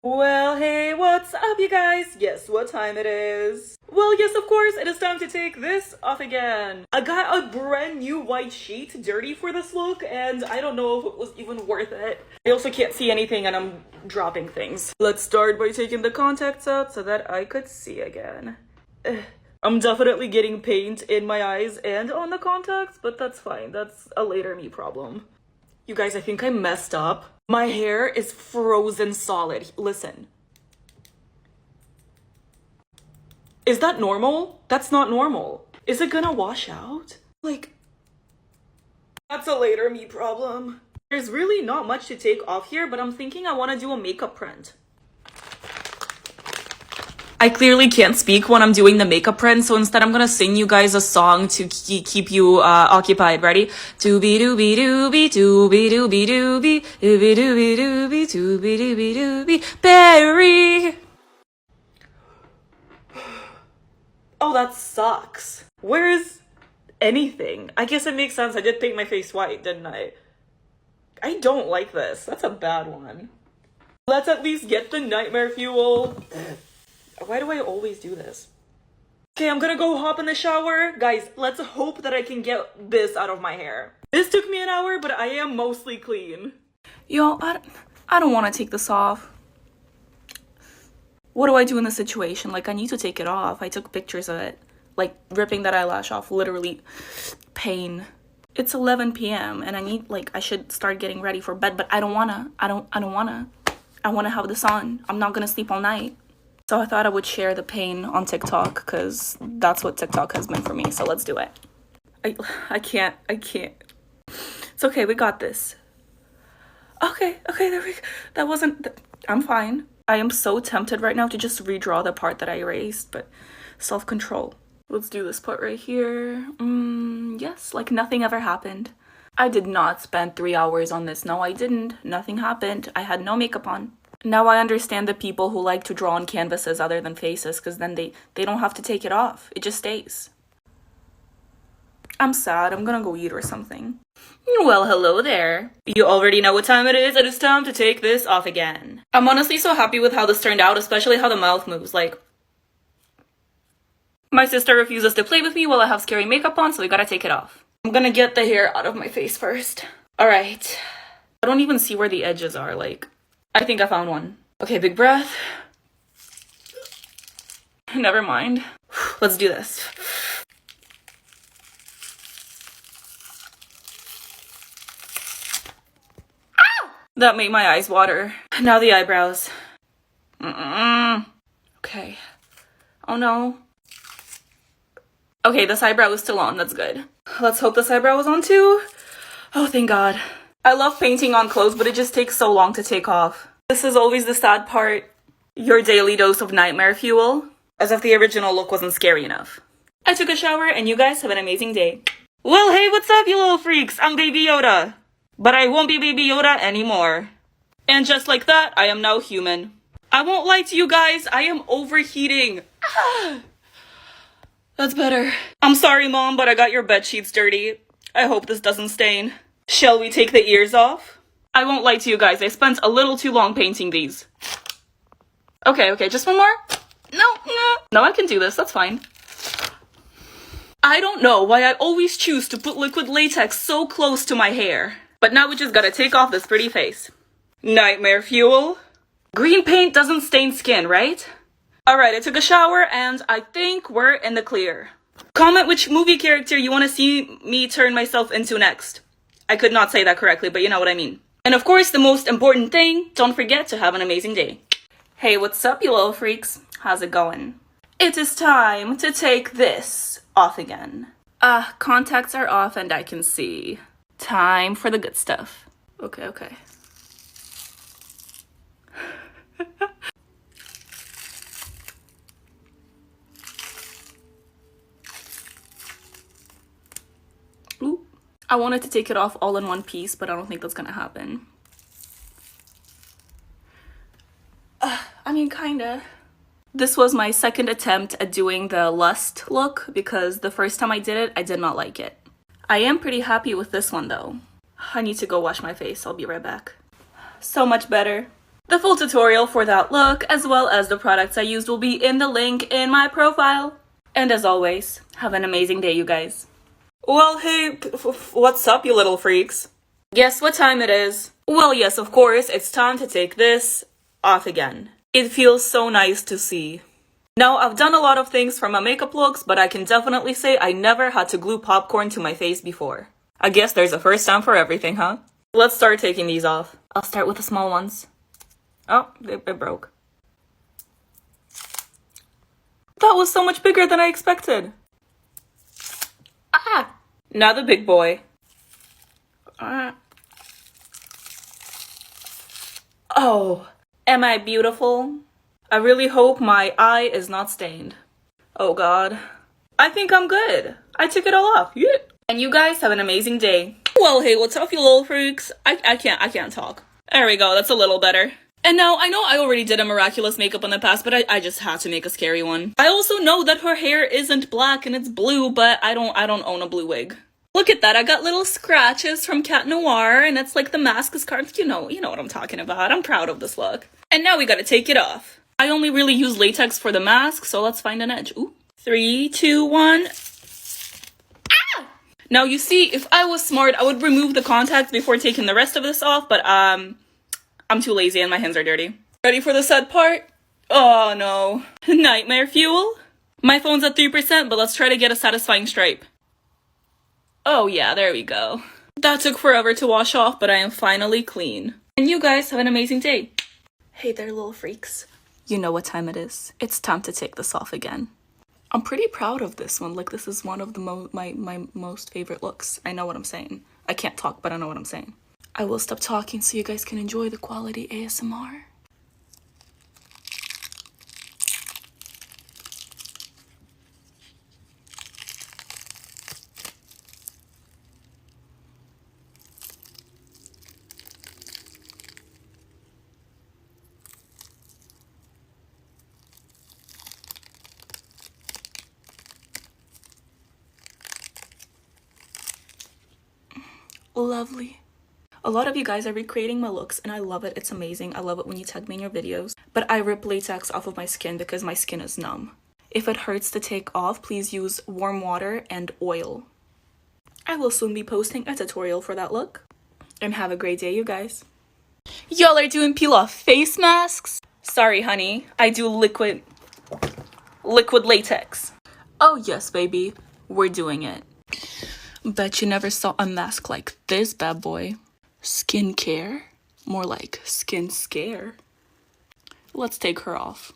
Well, hey, what's up, you guys? Guess what time it is? Well, yes, of course, it is time to take this off again. I got a brand new white sheet dirty for this look, and I don't know if it was even worth it. I also can't see anything, and I'm dropping things. Let's start by taking the contacts out so that I could see again. I'm definitely getting paint in my eyes and on the contacts, but that's fine. That's a later me problem. You guys, I think I messed up. My hair is frozen solid. Listen. Is that normal? That's not normal. Is it gonna wash out? Like, that's a later me problem. There's really not much to take off here, but I'm thinking I want to do a makeup print. I clearly can't speak when I'm doing the makeup print, so instead I'm gonna sing you guys a song to keep you occupied. Ready? Doobie doobie doobie doobie doobie doobie doobie doobie doobie doobie doobie doobie berry. Oh, that sucks. Where's anything? I guess it makes sense. I did paint my face white, didn't I? I don't like this. That's a bad one. Let's at least get the nightmare fuel. Why do I always do this? Okay, I'm gonna go hop in the shower. Guys, let's hope that I can get this out of my hair. This took me an hour, but I am mostly clean. Yo, I don't want to take this off. What do I do in this situation? Like, I need to take it off. I took pictures of it. Like, ripping that eyelash off, literally pain. It's 11 p.m. and I should start getting ready for bed, but I don't wanna. I wanna have this on. I'm not gonna sleep all night. So I thought I would share the pain on TikTok because that's what TikTok has been for me. So let's do it. I can't. It's okay. We got this. Okay, there we go. That wasn't, I'm fine. I am so tempted right now to just redraw the part that I erased, but self-control. Let's do this part right here. Yes, like nothing ever happened. I did not spend 3 hours on this. No, I didn't. Nothing happened. I had no makeup on. Now I understand the people who like to draw on canvases other than faces, because then they don't have to take it off. It just stays. I'm sad. I'm gonna go eat or something. Well, hello there. You already know what time it is. It is time to take this off again. I'm honestly so happy with how this turned out, especially how the mouth moves. Like, my sister refuses to play with me while I have scary makeup on, so we gotta take it off. I'm gonna get the hair out of my face first. All right. I don't even see where the edges are, like. I think I found one. Okay, big breath. Never mind. Let's do this. Ow! That made my eyes water. Now the eyebrows. Okay. Oh no. Okay, this eyebrow is still on. That's good. Let's hope this eyebrow is on too. Oh, thank God. I love painting on clothes, but it just takes so long to take off. This is always the sad part. Your daily dose of nightmare fuel. As if the original look wasn't scary enough. I took a shower, and you guys have an amazing day. Well, hey, what's up, you little freaks? I'm Baby Yoda. But I won't be Baby Yoda anymore. And just like that, I am now human. I won't lie to you guys, I am overheating. That's better. I'm sorry, Mom, but I got your bed sheets dirty. I hope this doesn't stain. Shall we take the ears off? I won't lie to you guys, I spent a little too long painting these. Okay, just one more? No, I can do this, that's fine. I don't know why I always choose to put liquid latex so close to my hair. But now we just gotta take off this pretty face. Nightmare fuel. Green paint doesn't stain skin, right? Alright, I took a shower and I think we're in the clear. Comment which movie character you want to see me turn myself into next. I could not say that correctly, but you know what I mean. And of course, the most important thing, don't forget to have an amazing day. Hey, what's up, you little freaks? How's it going? It is time to take this off again. Contacts are off and I can see. Time for the good stuff. Okay. Ooh. I wanted to take it off all in one piece, but I don't think that's gonna happen. I mean, kinda. This was my second attempt at doing the Lust look because the first time I did it, I did not like it. I am pretty happy with this one though. I need to go wash my face. I'll be right back. So much better. The full tutorial for that look, as well as the products I used, will be in the link in my profile. And as always, have an amazing day, you guys. Well, hey, what's up, you little freaks? Guess what time it is? Well, yes, of course, it's time to take this off again. It feels so nice to see. Now, I've done a lot of things for my makeup looks, but I can definitely say I never had to glue popcorn to my face before. I guess there's a first time for everything, huh? Let's start taking these off. I'll start with the small ones. Oh, it broke. That was so much bigger than I expected. Ah! Now the big boy. Oh, am I beautiful? I really hope my eye is not stained. Oh God. I think I'm good. I took it all off. Yeah. And you guys have an amazing day. Well, hey, what's up, you little freaks? I can't talk. There we go, that's a little better. And now, I know I already did a miraculous makeup in the past, but I just had to make a scary one. I also know that her hair isn't black and it's blue, but I don't own a blue wig. Look at that, I got little scratches from Cat Noir, and it's like the mask is carved. You know what I'm talking about. I'm proud of this look. And now we gotta take it off. I only really use latex for the mask, so let's find an edge. Ooh. 3, 2, 1. Ah! Now you see, if I was smart, I would remove the contacts before taking the rest of this off, but I'm too lazy and my hands are dirty. Ready for the sad part? Oh no. Nightmare fuel? My phone's at 3%, but let's try to get a satisfying stripe. Oh yeah, there we go. That took forever to wash off, but I am finally clean. And you guys have an amazing day. Hey there, little freaks. You know what time it is. It's time to take this off again. I'm pretty proud of this one. Like, this is one of the my most favorite looks. I know what I'm saying. I can't talk, but I know what I'm saying. I will stop talking so you guys can enjoy the quality ASMR. Lovely. A lot of you guys are recreating my looks and I love it. It's amazing. I love it when you tag me in your videos. But I rip latex off of my skin because my skin is numb. If it hurts to take off, please use warm water and oil. I will soon be posting a tutorial for that look. And have a great day, you guys. Y'all are doing peel-off face masks? Sorry, honey. I do liquid latex. Oh yes, baby. We're doing it. Bet you never saw a mask like this bad boy. Skincare? More like skin scare. Let's take her off.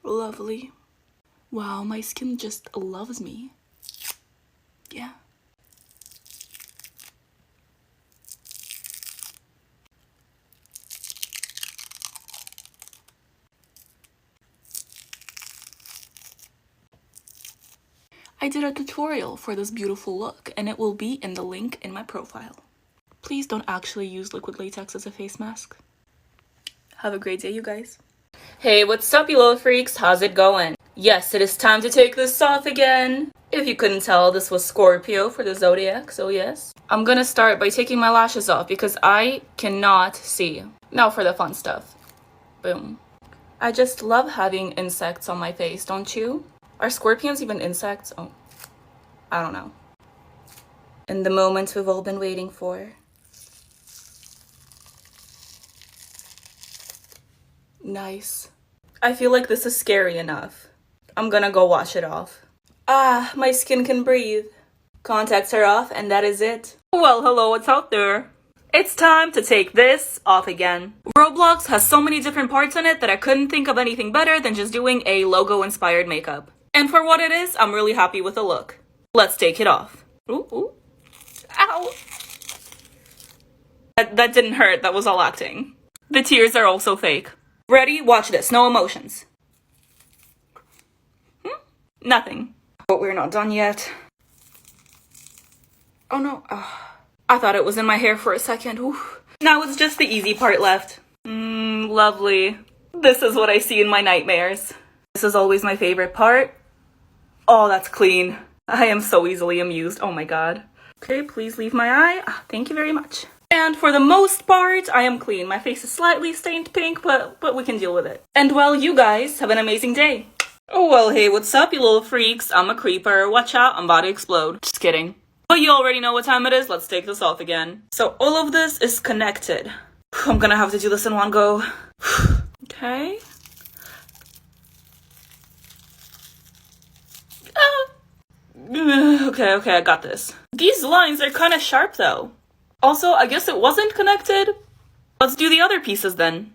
Lovely. Wow, my skin just loves me. Yeah. I did a tutorial for this beautiful look, and it will be in the link in my profile. Please don't actually use liquid latex as a face mask. Have a great day, you guys. Hey, what's up, you little freaks? How's it going? Yes, it is time to take this off again. If you couldn't tell, this was Scorpio for the zodiac, so yes. I'm gonna start by taking my lashes off because I cannot see. Now for the fun stuff. Boom. I just love having insects on my face, don't you? Are scorpions even insects? Oh, I don't know. And the moment we've all been waiting for. Nice. I feel like this is scary enough. I'm gonna go wash it off. Ah, my skin can breathe. Contacts are off and that is it. Well, hello, what's out there? It's time to take this off again. Roblox has so many different parts in it that I couldn't think of anything better than just doing a logo-inspired makeup. And for what it is, I'm really happy with the look. Let's take it off. Ooh, ooh. Ow! That didn't hurt, that was all acting. The tears are also fake. Ready? Watch this, no emotions. Nothing. But we're not done yet. Oh no. I thought it was in my hair for a second. Ooh. Now it's just the easy part left. Lovely. This is what I see in my nightmares. This is always my favorite part. Oh, that's clean. I am so easily amused. Oh my god. Okay, please leave my eye. Thank you very much. And for the most part, I am clean. My face is slightly stained pink, but we can deal with it. And well, you guys have an amazing day. Oh, well, hey, what's up, you little freaks? I'm a creeper. Watch out, I'm about to explode. Just kidding. But you already know what time it is. Let's take this off again. So all of this is connected. I'm gonna have to do this in one go. Okay. Okay, I got this. These lines are kind of sharp though. Also, I guess it wasn't connected. Let's do the other pieces then.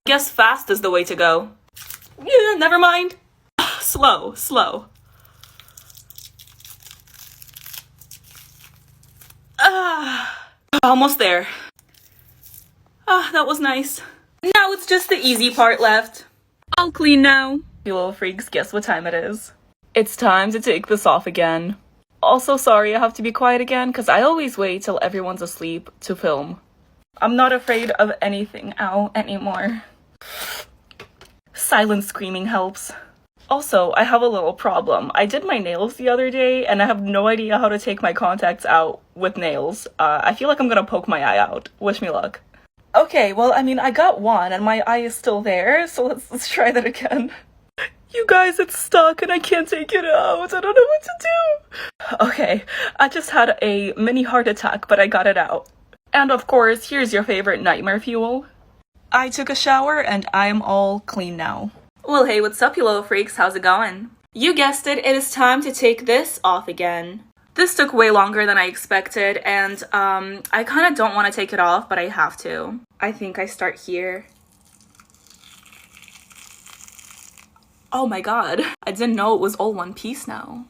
Guess fast is the way to go. Yeah, never mind. Slow. Almost there. That was nice. Now it's just the easy part left. All clean now. You little freaks, guess what time it is? It's time to take this off again. Also, sorry, I have to be quiet again because I always wait till everyone's asleep to film. I'm not afraid of anything anymore. Silent screaming helps. Also, I have a little problem. I did my nails the other day and I have no idea how to take my contacts out with nails. I feel like I'm gonna poke my eye out. Wish me luck. Okay, well, I mean, I got one and my eye is still there, so let's try that again. You guys, it's stuck and I can't take it out. I don't know what to do. Okay, I just had a mini heart attack, but I got it out. And of course, here's your favorite nightmare fuel. I took a shower and I'm all clean now. Well, hey, what's up, you little freaks? How's it going? You guessed it, it is time to take this off again. This took way longer than I expected, and I kind of don't want to take it off, but I have to. I think I start here. Oh my god, I didn't know it was all one piece now.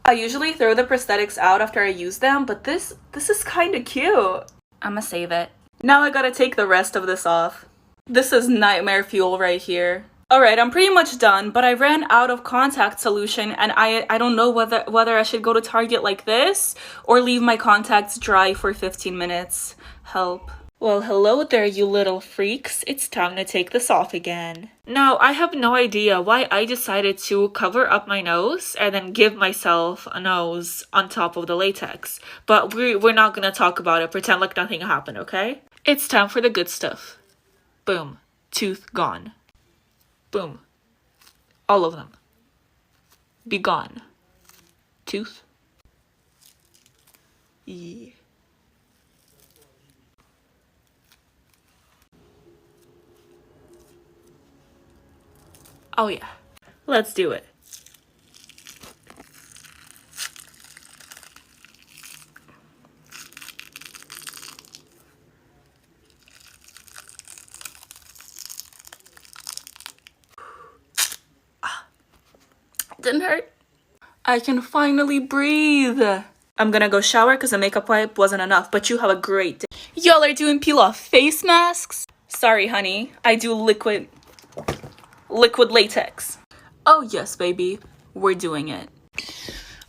I usually throw the prosthetics out after I use them, but this is kind of cute. I'ma save it. Now I gotta take the rest of this off. This is nightmare fuel right here. Alright, I'm pretty much done, but I ran out of contact solution and I don't know whether I should go to Target like this or leave my contacts dry for 15 minutes. Help. Well, hello there, you little freaks. It's time to take this off again. Now, I have no idea why I decided to cover up my nose and then give myself a nose on top of the latex. But we're not gonna talk about it. Pretend like nothing happened, okay? It's time for the good stuff. Boom. Tooth gone. Boom. All of them. Be gone. Tooth. Yeah. Oh yeah. Let's do it. Didn't hurt. I can finally breathe. I'm gonna go shower because the makeup wipe wasn't enough, but you have a great day. Y'all are doing peel-off face masks? Sorry, honey. I do liquid latex. Oh yes, baby. We're doing it.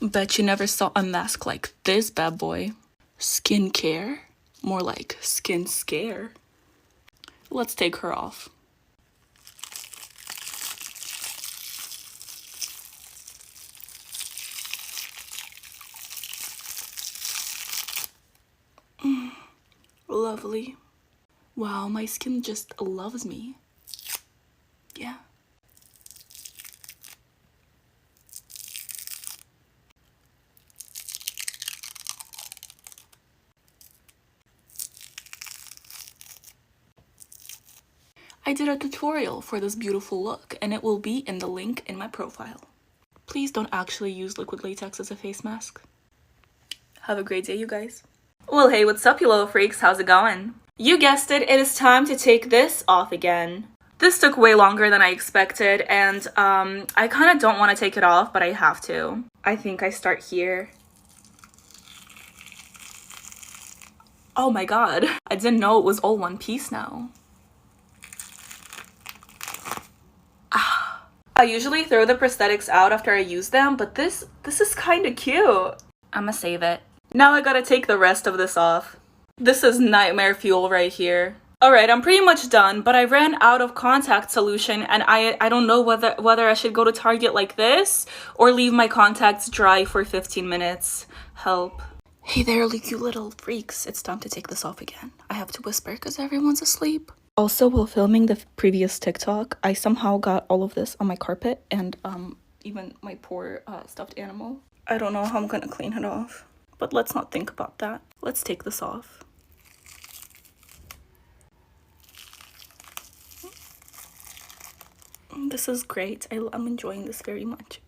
Bet you never saw a mask like this bad boy. Skincare? More like skin scare. Let's take her off. Lovely. Wow, my skin just loves me. Yeah. I did a tutorial for this beautiful look, and it will be in the link in my profile. Please don't actually use liquid latex as a face mask. Have a great day, you guys. Well, hey, what's up, you little freaks? How's it going? You guessed it, it is time to take this off again. This took way longer than I expected, and I kind of don't want to take it off, but I have to. I think I start here. Oh my god, I didn't know it was all one piece now. I usually throw the prosthetics out after I use them, but this is kind of cute. I'ma save it. Now I gotta take the rest of this off. This is nightmare fuel right here. Alright, I'm pretty much done, but I ran out of contact solution and I don't know whether I should go to Target like this or leave my contacts dry for 15 minutes. Help. Hey there, you little freaks. It's time to take this off again. I have to whisper because everyone's asleep. Also, while filming the previous TikTok, I somehow got all of this on my carpet and even my poor stuffed animal. I don't know how I'm gonna clean it off, but let's not think about that. Let's take this off. This is great. I'm enjoying this very much.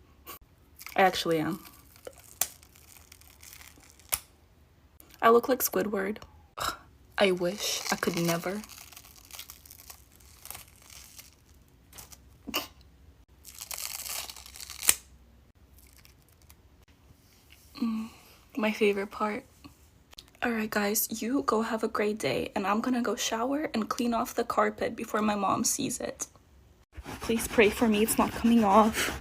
I actually am. I look like Squidward. Ugh, I wish I could never. My favorite part. Alright guys, you go have a great day and I'm gonna go shower and clean off the carpet before my mom sees it. Please pray for me, it's not coming off.